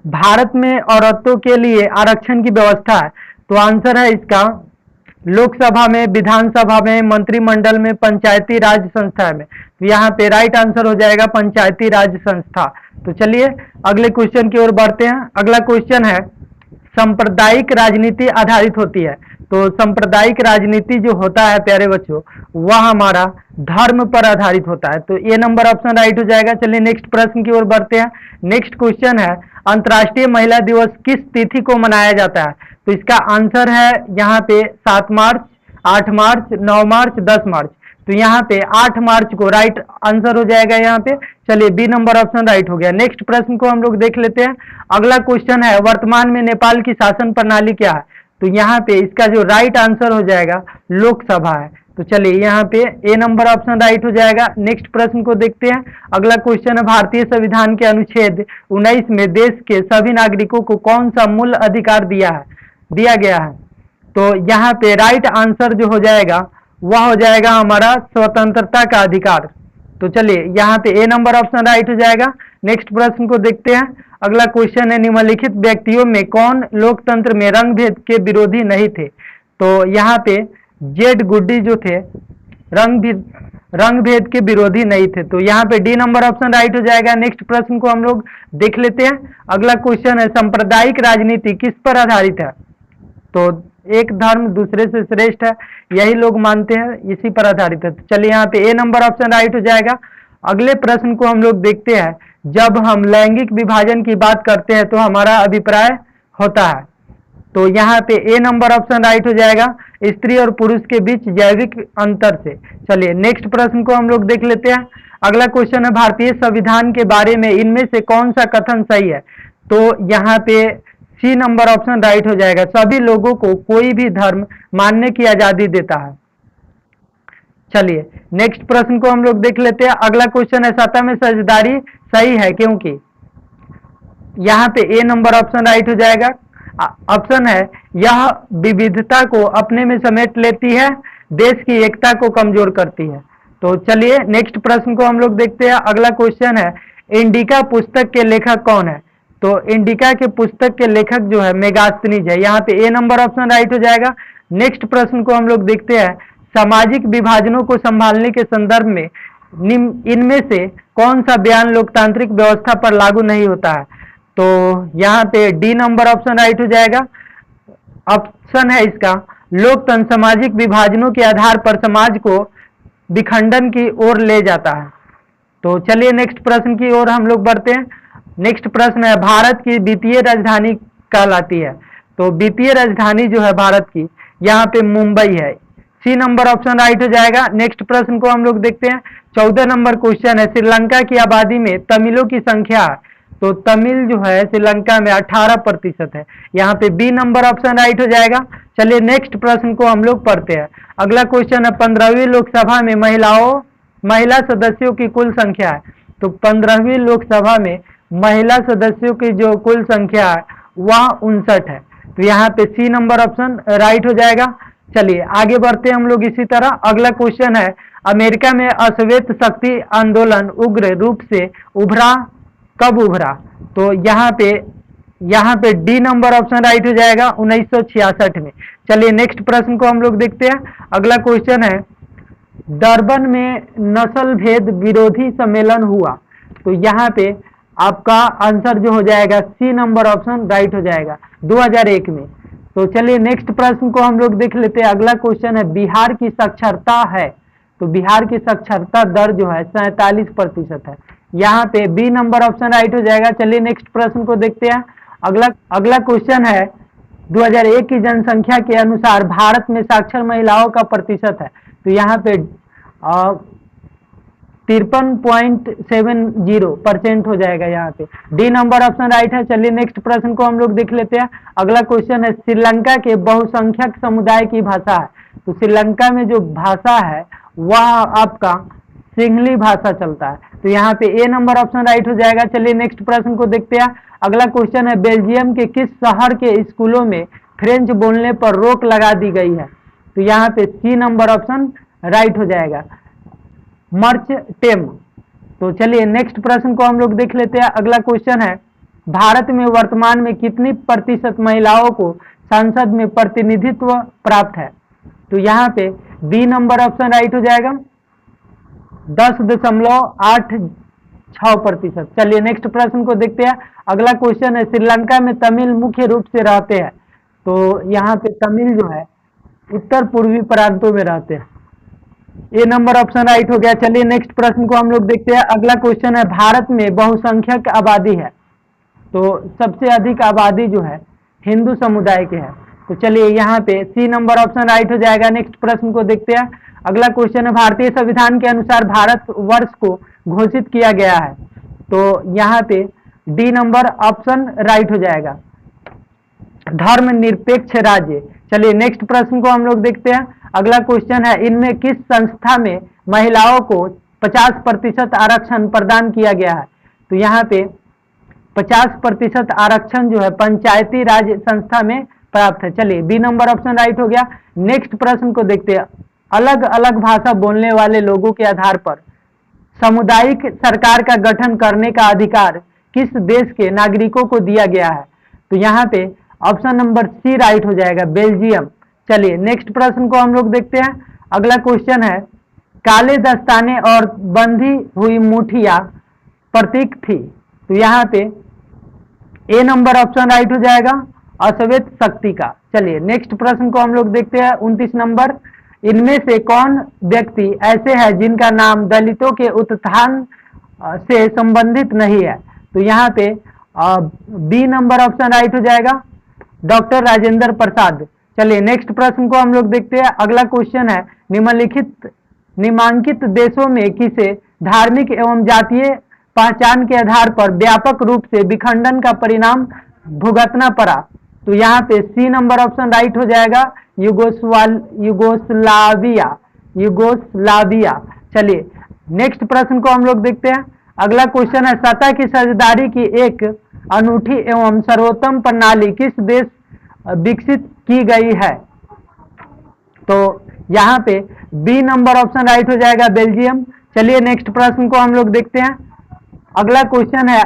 भारत में औरतों के लिए आरक्षण की व्यवस्था है। तो आंसर है इसका लोकसभा में, विधानसभा में, मंत्रिमंडल में, पंचायती राज संस्था में। तो यहाँ पे राइट आंसर हो जाएगा पंचायती राज संस्था। तो चलिए अगले क्वेश्चन की ओर बढ़ते हैं। अगला क्वेश्चन है सांप्रदायिक राजनीति आधारित होती है। तो सांप्रदायिक राजनीति जो होता है प्यारे बच्चों, वह हमारा धर्म पर आधारित होता है। तो ए नंबर ऑप्शन राइट हो जाएगा। चलिए नेक्स्ट प्रश्न की ओर बढ़ते हैं। नेक्स्ट क्वेश्चन है अंतर्राष्ट्रीय महिला दिवस किस तिथि को मनाया जाता है। तो इसका आंसर है यहाँ पे 7 मार्च, 8 मार्च, 9 मार्च, 10 मार्च। तो यहाँ पे 8 मार्च को राइट आंसर हो जाएगा यहाँ पे। चलिए बी नंबर ऑप्शन राइट हो गया। नेक्स्ट प्रश्न को हम लोग देख लेते हैं। अगला क्वेश्चन है वर्तमान में नेपाल की शासन प्रणाली क्या है। तो यहाँ पे इसका जो राइट आंसर हो जाएगा लोकसभा है। तो चलिए यहाँ पे ए नंबर ऑप्शन राइट हो जाएगा। नेक्स्ट प्रश्न को देखते हैं। अगला क्वेश्चन है भारतीय संविधान के अनुच्छेद 19 में देश के सभी नागरिकों को कौन सा मूल अधिकार दिया गया है। तो यहाँ पे राइट आंसर जो हो जाएगा वह हो जाएगा हमारा स्वतंत्रता का अधिकार। तो चलिए यहाँ पे ए नंबर ऑप्शन राइट हो जाएगा। नेक्स्ट प्रश्न को देखते हैं। अगला क्वेश्चन है निम्नलिखित व्यक्तियों में कौन लोकतंत्र में रंग भेद के विरोधी नहीं थे। तो यहाँ पे जेड गुड्डी जो थे रंग भेद के विरोधी नहीं थे। तो यहाँ पे डी नंबर ऑप्शन राइट हो जाएगा। नेक्स्ट प्रश्न को हम लोग देख लेते हैं। अगला क्वेश्चन है सांप्रदायिक राजनीति किस पर आधारित है। तो एक धर्म दूसरे से श्रेष्ठ है, यही लोग मानते हैं, इसी पर आधारित है। तो चलिए यहाँ पे ए नंबर ऑप्शन राइट हो जाएगा। अगले प्रश्न को हम लोग देखते हैं। जब हम लैंगिक विभाजन की बात करते हैं तो हमारा अभिप्राय होता है। तो यहाँ पे ए नंबर ऑप्शन राइट हो जाएगा स्त्री और पुरुष के बीच जैविक अंतर से। चलिए नेक्स्ट प्रश्न को हम लोग देख लेते हैं। अगला क्वेश्चन है भारतीय संविधान के बारे में इनमें से कौन सा कथन सही है। तो यहाँ पे सी नंबर ऑप्शन राइट हो जाएगा सभी लोगों को कोई भी धर्म मानने की आजादी देता है। चलिए नेक्स्ट प्रश्न को हम लोग देख लेते हैं। अगला क्वेश्चन है सत्ता में साझेदारी सही है क्योंकि। यहाँ पे ए नंबर ऑप्शन राइट हो जाएगा। ऑप्शन है यह विविधता को अपने में समेट लेती है, देश की एकता को कमजोर करती है। तो चलिए नेक्स्ट प्रश्न को हम लोग देखते हैं। अगला क्वेश्चन है इंडिका पुस्तक के लेखक कौन है। तो इंडिका के पुस्तक के लेखक जो है मेगास्थनीज है। यहाँ पे ए नंबर ऑप्शन राइट हो जाएगा। नेक्स्ट प्रश्न को हम लोग देखते हैं सामाजिक विभाजनों को संभालने के संदर्भ में इनमें से कौन सा बयान लोकतांत्रिक व्यवस्था पर लागू नहीं होता है। तो यहाँ पे डी नंबर ऑप्शन राइट हो जाएगा। ऑप्शन है इसका लोकतंत्र सामाजिक विभाजनों के आधार पर समाज को विखंडन की ओर ले जाता है। तो चलिए नेक्स्ट प्रश्न की ओर हम लोग बढ़ते हैं। नेक्स्ट प्रश्न है भारत की द्वितीय राजधानी कहलाती है। तो द्वितीय राजधानी जो है भारत की यहाँ पे मुंबई है। सी नंबर ऑप्शन राइट हो जाएगा। नेक्स्ट प्रश्न को हम लोग देखते हैं। 14 नंबर क्वेश्चन है श्रीलंका की आबादी में तमिलों की संख्या। तो तमिल जो है श्रीलंका में 18% है। यहाँ पे बी नंबर ऑप्शन राइट हो जाएगा। चलिए नेक्स्ट प्रश्न को हम लोग पढ़ते हैं। अगला क्वेश्चन है 15वीं लोकसभा में महिला सदस्यों की कुल संख्या है। तो 15वीं लोकसभा में महिला सदस्यों की जो कुल संख्या है वह 59 है। तो यहाँ पे सी नंबर ऑप्शन राइट हो जाएगा। चलिए आगे बढ़ते हैं हम लोग इसी तरह। अगला क्वेश्चन है अमेरिका में अश्वेत शक्ति आंदोलन उग्र रूप से कब उभरा। तो यहाँ पे डी नंबर ऑप्शन राइट हो जाएगा 1966 में। चलिए नेक्स्ट प्रश्न को हम लोग देखते हैं। अगला क्वेश्चन है डरबन में नस्ल भेद विरोधी सम्मेलन हुआ। तो यहाँ पे आपका आंसर जो हो जाएगा सी नंबर ऑप्शन राइट हो जाएगा 2001 में। तो चलिए नेक्स्ट प्रश्न को हम लोग देख लेते हैं। अगला क्वेश्चन है बिहार की साक्षरता है। तो बिहार की साक्षरता दर जो है 47% है। यहाँ पे बी नंबर ऑप्शन राइट हो जाएगा। चलिए नेक्स्ट प्रश्न को देखते हैं। अगला क्वेश्चन है 2001 की जनसंख्या के अनुसार भारत में साक्षर महिलाओं का प्रतिशत है। तो यहाँ पे 53.70% हो जाएगा। यहाँ पे डी नंबर ऑप्शन राइट है। चलिए नेक्स्ट प्रश्न को हम लोग देख लेते हैं। अगला क्वेश्चन है श्रीलंका के बहुसंख्यक समुदाय की भाषा है। तो श्रीलंका में जो भाषा है वह आपका सिंहली भाषा चलता है। तो यहाँ पे ए नंबर ऑप्शन राइट हो जाएगा। चलिए नेक्स्ट प्रश्न को देखते हैं। अगला क्वेश्चन है बेल्जियम के किस शहर के स्कूलों में फ्रेंच बोलने पर रोक लगा दी गई है। तो यहाँ पे सी नंबर ऑप्शन राइट हो जाएगा मर्च टेम। तो चलिए नेक्स्ट प्रश्न को हम लोग देख लेते हैं। अगला क्वेश्चन है भारत में वर्तमान में कितनी प्रतिशत महिलाओं को संसद में प्रतिनिधित्व प्राप्त है? तो यहाँ पे बी नंबर ऑप्शन राइट हो जाएगा, 10.86%। चलिए नेक्स्ट प्रश्न को देखते हैं। अगला क्वेश्चन है, श्रीलंका में तमिल मुख्य रूप से रहते हैं। तो यहाँ पे तमिल जो है उत्तर पूर्वी प्रांतों में रहते हैं। ए नंबर ऑप्शन राइट हो गया। चलिए नेक्स्ट प्रश्न को हम लोग देखते हैं। अगला क्वेश्चन है, भारत में बहुसंख्यक आबादी है। तो सबसे अधिक आबादी जो है हिंदू समुदाय के है। तो चलिए यहाँ पे सी नंबर ऑप्शन राइट हो जाएगा। नेक्स्ट प्रश्न को देखते हैं। अगला क्वेश्चन है, भारतीय संविधान के अनुसार भारत वर्ष को घोषित किया गया है। तो यहाँ पे डी नंबर ऑप्शन राइट हो जाएगा, धर्मनिरपेक्ष राज्य। चलिए नेक्स्ट प्रश्न को हम लोग देखते हैं। अगला क्वेश्चन है, इनमें किस संस्था में महिलाओं को 50% आरक्षण प्रदान किया गया है? तो यहाँ पे 50% आरक्षण जो है पंचायती राज संस्था में प्राप्त है। चलिए बी नंबर ऑप्शन राइट हो गया। नेक्स्ट प्रश्न को देखते हैं। अलग अलग भाषा बोलने वाले लोगों के आधार पर सामुदायिक सरकार का गठन करने का अधिकार किस देश के नागरिकों को दिया गया है? तो यहाँ पे ऑप्शन नंबर सी राइट हो जाएगा, बेल्जियम। चलिए नेक्स्ट प्रश्न को हम लोग देखते हैं। अगला क्वेश्चन है, काले दस्ताने और बंधी हुई मुठिया प्रतीक थी। तो यहाँ पे ए नंबर ऑप्शन राइट हो जाएगा, अश्वेत शक्ति का। चलिए नेक्स्ट प्रश्न को हम लोग देखते हैं। 29 नंबर, इनमें से कौन व्यक्ति ऐसे हैं जिनका नाम दलितों के उत्थान से संबंधित नहीं है? तो यहाँ पे बी नंबर ऑप्शन राइट हो जाएगा, डॉक्टर राजेंद्र प्रसाद। चलिए नेक्स्ट प्रश्न को हम लोग देखते हैं। अगला क्वेश्चन है, निम्नलिखित देशों में किसे धार्मिक एवं जातीय पहचान के आधार पर व्यापक रूप से विखंडन का परिणाम भुगतना पड़ा? तो यहाँ पे सी नंबर ऑप्शन राइट हो जाएगा, युगोस्लाविया। चलिए नेक्स्ट प्रश्न को हम लोग देखते हैं। अगला क्वेश्चन है, सतह की साझेदारी की एक अनूठी एवं सर्वोत्तम प्रणाली किस देश विकसित की गई है? तो यहाँ पे बी नंबर ऑप्शन राइट हो जाएगा, बेल्जियम। चलिए नेक्स्ट प्रश्न को हम लोग देखते हैं। अगला क्वेश्चन है,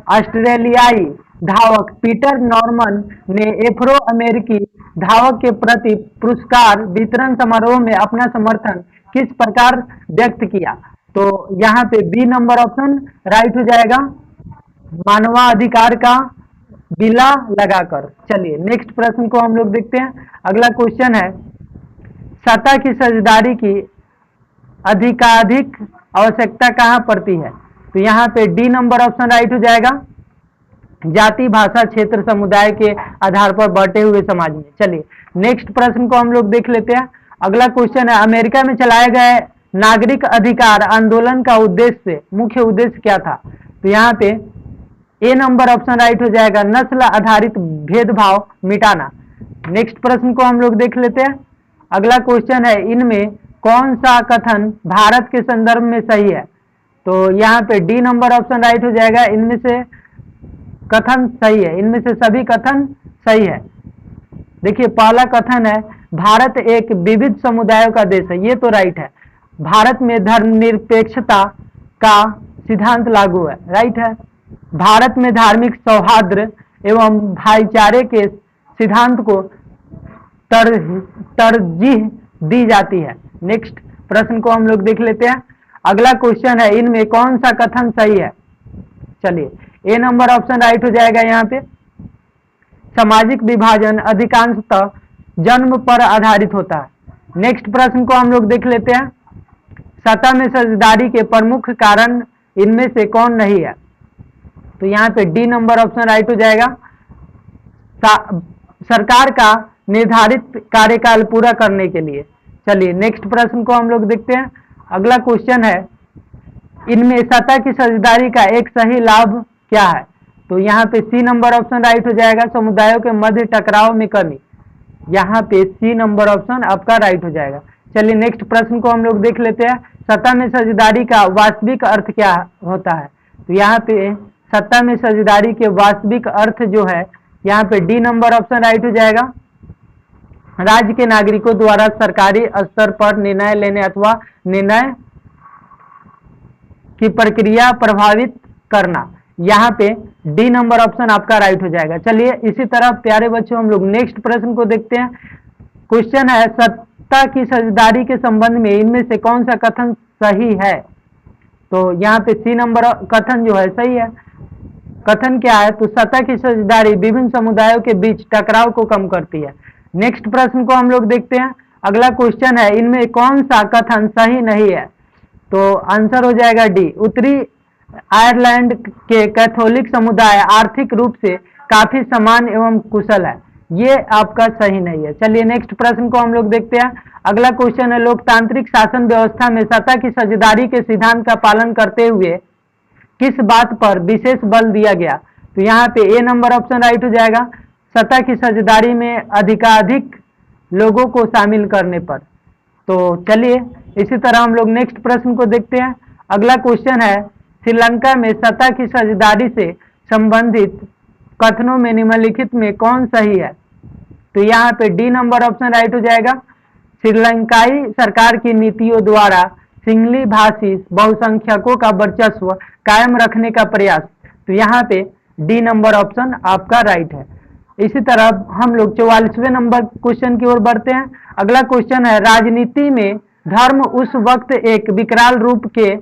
ऑस्ट्रेलियाई धावक पीटर नॉर्मन ने एफ्रो अमेरिकी धावक के प्रति पुरस्कार वितरण समारोह में अपना समर्थन किस प्रकार व्यक्त किया? तो यहाँ पे बी नंबर ऑप्शन राइट हो जाएगा, मानवाधिकार का बिला लगाकर। चलिए नेक्स्ट प्रश्न को हम लोग देखते हैं। अगला क्वेश्चन है, सतह की साझेदारी की अधिकाधिक आवश्यकता कहाँ पड़ती है? तो यहाँ पे डी नंबर ऑप्शन राइट हो जाएगा, जाति भाषा क्षेत्र समुदाय के आधार पर बांटे हुए समाज में। चलिए नेक्स्ट प्रश्न को हम लोग देख लेते हैं। अगला क्वेश्चन है, अमेरिका में चलाए गए नागरिक अधिकार आंदोलन का मुख्य उद्देश्य क्या था? तो यहाँ पे ए नंबर ऑप्शन राइट हो जाएगा, नस्ल आधारित भेदभाव मिटाना। नेक्स्ट प्रश्न को हम लोग देख लेते हैं। अगला क्वेश्चन है, इनमें कौन सा कथन भारत के संदर्भ में सही है? तो यहाँ पे डी नंबर ऑप्शन राइट हो जाएगा, इनमें से कथन सही है, इनमें से सभी कथन सही है। देखिए पहला कथन है, भारत एक विविध समुदायों का देश है, ये तो राइट है। भारत में धर्मनिरपेक्षता का सिद्धांत लागू है, राइट है। भारत में धार्मिक सौहार्द एवं भाईचारे के सिद्धांत को तरजीह दी जाती है। नेक्स्ट प्रश्न को हम लोग देख लेते हैं। अगला क्वेश्चन है, इनमें कौन सा कथन सही है? चलिए ए नंबर ऑप्शन राइट हो जाएगा। यहाँ पे सामाजिक विभाजन अधिकांशतः जन्म पर आधारित होता है। नेक्स्ट प्रश्न को हम लोग देख लेते हैं। सतह में साझेदारी के प्रमुख कारण इनमें से कौन नहीं है? तो यहाँ पे डी नंबर ऑप्शन राइट हो जाएगा, सरकार का निर्धारित कार्यकाल पूरा करने के लिए। चलिए नेक्स्ट प्रश्न को हम लोग देखते हैं। अगला क्वेश्चन है, इनमें सतह की साझेदारी का एक सही लाभ क्या है? तो यहाँ पे सी नंबर ऑप्शन राइट हो जाएगा, समुदायों के मध्य टकराव में कमी। यहाँ पे सी नंबर ऑप्शन आपका राइट हो जाएगा। चलिए नेक्स्ट प्रश्न को हम लोग देख लेते हैं। सतह में साझेदारी का वास्तविक अर्थ क्या होता है? तो यहाँ पे सत्ता में साझेदारी के वास्तविक अर्थ जो है, यहाँ पे डी नंबर ऑप्शन राइट हो जाएगा, राज्य के नागरिकों द्वारा सरकारी स्तर पर निर्णय लेने अथवा निर्णय की प्रक्रिया प्रभावित करना। यहाँ पे डी नंबर ऑप्शन आपका राइट हो जाएगा। चलिए इसी तरह प्यारे बच्चों हम लोग नेक्स्ट प्रश्न को देखते हैं। क्वेश्चन है सत्ता की साझेदारी के संबंध में इनमें से कौन सा कथन सही है? तो यहाँ पे सी नंबर कथन जो है सही है। कथन क्या है? तो सत्ता की साझेदारी विभिन्न समुदायों के बीच टकराव को कम करती है। नेक्स्ट प्रश्न को हम लोग देखते हैं। अगला क्वेश्चन है इनमें कौन सा कथन सही नहीं है? तो आंसर हो जाएगा डी। उत्तरी आयरलैंड के कैथोलिक समुदाय आर्थिक रूप से काफी समान एवं कुशल है, ये आपका सही नहीं है। चलिए नेक्स्ट प्रश्न को हम लोग देखते हैं। अगला क्वेश्चन है लोकतांत्रिक शासन व्यवस्था में सत्ता की साझेदारी के सिद्धांत का पालन करते हुए किस बात पर विशेष बल दिया गया? तो यहाँ पे ए नंबर ऑप्शन राइट हो जाएगा, सत्ता की साझेदारी में अधिकाधिक लोगों को शामिल करने पर। तो चलिए इसी तरह हम लोग नेक्स्ट प्रश्न को देखते हैं। अगला क्वेश्चन है श्रीलंका में सत्ता की साझेदारी से संबंधित कथनों में निम्नलिखित में कौन सही है? तो यहाँ पे डी नंबर ऑप्शन राइट हो जाएगा, श्रीलंकाई सरकार की नीतियों द्वारा सिंहली भाषी बहुसंख्यकों का वर्चस्व कायम रखने का प्रयास। तो यहाँ पे डी नंबर ऑप्शन आपका राइट है। इसी तरह हम लोग 44वें नंबर क्वेश्चन की ओर बढ़ते हैं। अगला क्वेश्चन है राजनीति में धर्म उस वक्त एक विकराल रूप के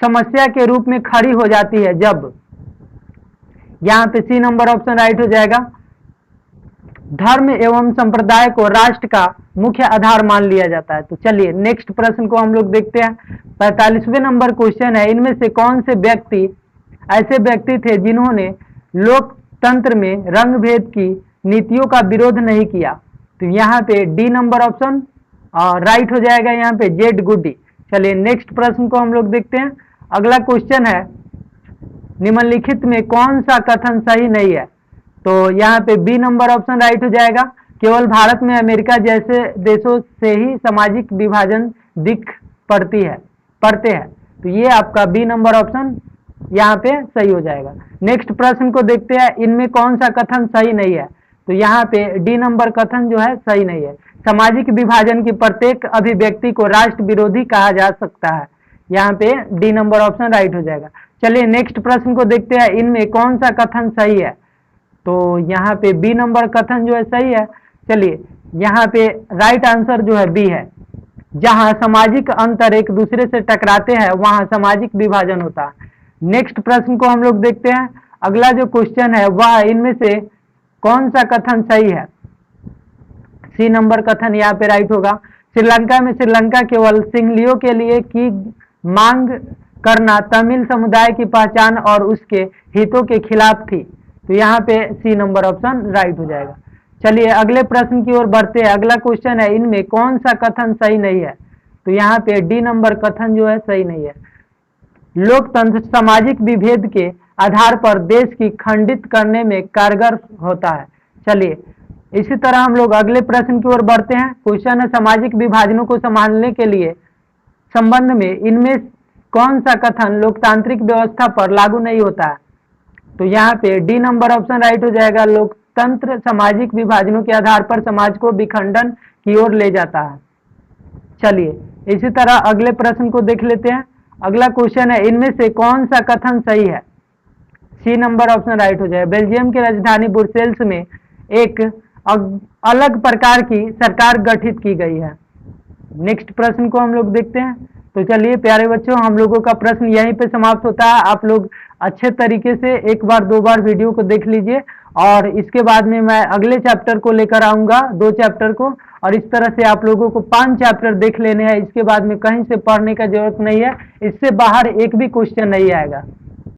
समस्या के रूप में खड़ी हो जाती है जब, यहाँ पे सी नंबर ऑप्शन राइट हो जाएगा, धर्म एवं संप्रदाय को राष्ट्र का मुख्य आधार मान लिया जाता है। तो चलिए नेक्स्ट प्रश्न को हम लोग देखते हैं। 45वें नंबर क्वेश्चन है इनमें से कौन से व्यक्ति ऐसे व्यक्ति थे जिन्होंने लोकतंत्र में रंग भेद की नीतियों का विरोध नहीं किया? तो यहाँ पे डी नंबर ऑप्शन राइट हो जाएगा, यहाँ पे जेड गुडी। चलिए नेक्स्ट प्रश्न को हम लोग देखते हैं। अगला क्वेश्चन है निम्नलिखित में कौन सा कथन सही नहीं है? तो यहाँ पे बी नंबर ऑप्शन राइट हो जाएगा, केवल भारत में अमेरिका जैसे देशों से ही सामाजिक विभाजन दिख पड़ते हैं। तो ये आपका बी नंबर ऑप्शन यहाँ पे सही हो जाएगा। नेक्स्ट प्रश्न को देखते हैं इनमें कौन सा कथन सही नहीं है? तो यहाँ पे डी नंबर कथन जो है सही नहीं है, सामाजिक विभाजन की प्रत्येक अभिव्यक्ति को राष्ट्र विरोधी कहा जा सकता है। यहाँ पे डी नंबर ऑप्शन राइट हो जाएगा। चलिए नेक्स्ट प्रश्न को देखते हैं इनमें कौन सा कथन सही है? तो यहाँ पे बी नंबर कथन जो है सही है। चलिए यहाँ पे राइट आंसर जो है बी है, जहाँ सामाजिक अंतर एक दूसरे से टकराते हैं वहाँ सामाजिक विभाजन होता है। नेक्स्ट प्रश्न को हम लोग देखते हैं। अगला जो क्वेश्चन है वह इनमें से कौन सा कथन सही है? सी नंबर कथन यहाँ पे राइट होगा, श्रीलंका में श्रीलंका केवल सिंहलियों के लिए की मांग करना तमिल समुदाय की पहचान और उसके हितों के खिलाफ थी। तो यहाँ पे सी नंबर ऑप्शन राइट हो जाएगा। चलिए अगले प्रश्न की ओर बढ़ते हैं। अगला क्वेश्चन है इनमें कौन सा कथन सही नहीं है? तो यहाँ पे डी नंबर कथन जो है सही नहीं है, लोकतंत्र सामाजिक विभेद के आधार पर देश की खंडित करने में कारगर होता है। चलिए इसी तरह हम लोग अगले प्रश्न की ओर बढ़ते हैं। क्वेश्चन है सामाजिक विभाजनों को संभालने के लिए संबंध में इनमें कौन सा कथन लोकतांत्रिक व्यवस्था पर लागू नहीं होता है? तो यहाँ पे डी नंबर ऑप्शन राइट हो जाएगा, लोकतंत्र सामाजिक विभाजनों के आधार पर समाज को विखंडन की ओर ले जाता है। चलिए इसी तरह अगले प्रश्न को देख लेते हैं। अगला क्वेश्चन है इनमें से कौन सा कथन सही है? सी नंबर ऑप्शन राइट हो जाएगा, बेल्जियम की राजधानी ब्रुसेल्स में एक अलग प्रकार की सरकार गठित की गई है। नेक्स्ट प्रश्न को हम लोग देखते हैं। तो चलिए प्यारे बच्चों हम लोगों का प्रश्न यहीं पे समाप्त होता है। आप लोग अच्छे तरीके से एक बार दो बार वीडियो को देख लीजिए और इसके बाद में मैं अगले चैप्टर को लेकर आऊँगा, 2 चैप्टर को, और इस तरह से आप लोगों को 5 चैप्टर देख लेने हैं। इसके बाद में कहीं से पढ़ने का जरूरत नहीं है, इससे बाहर एक भी क्वेश्चन नहीं आएगा।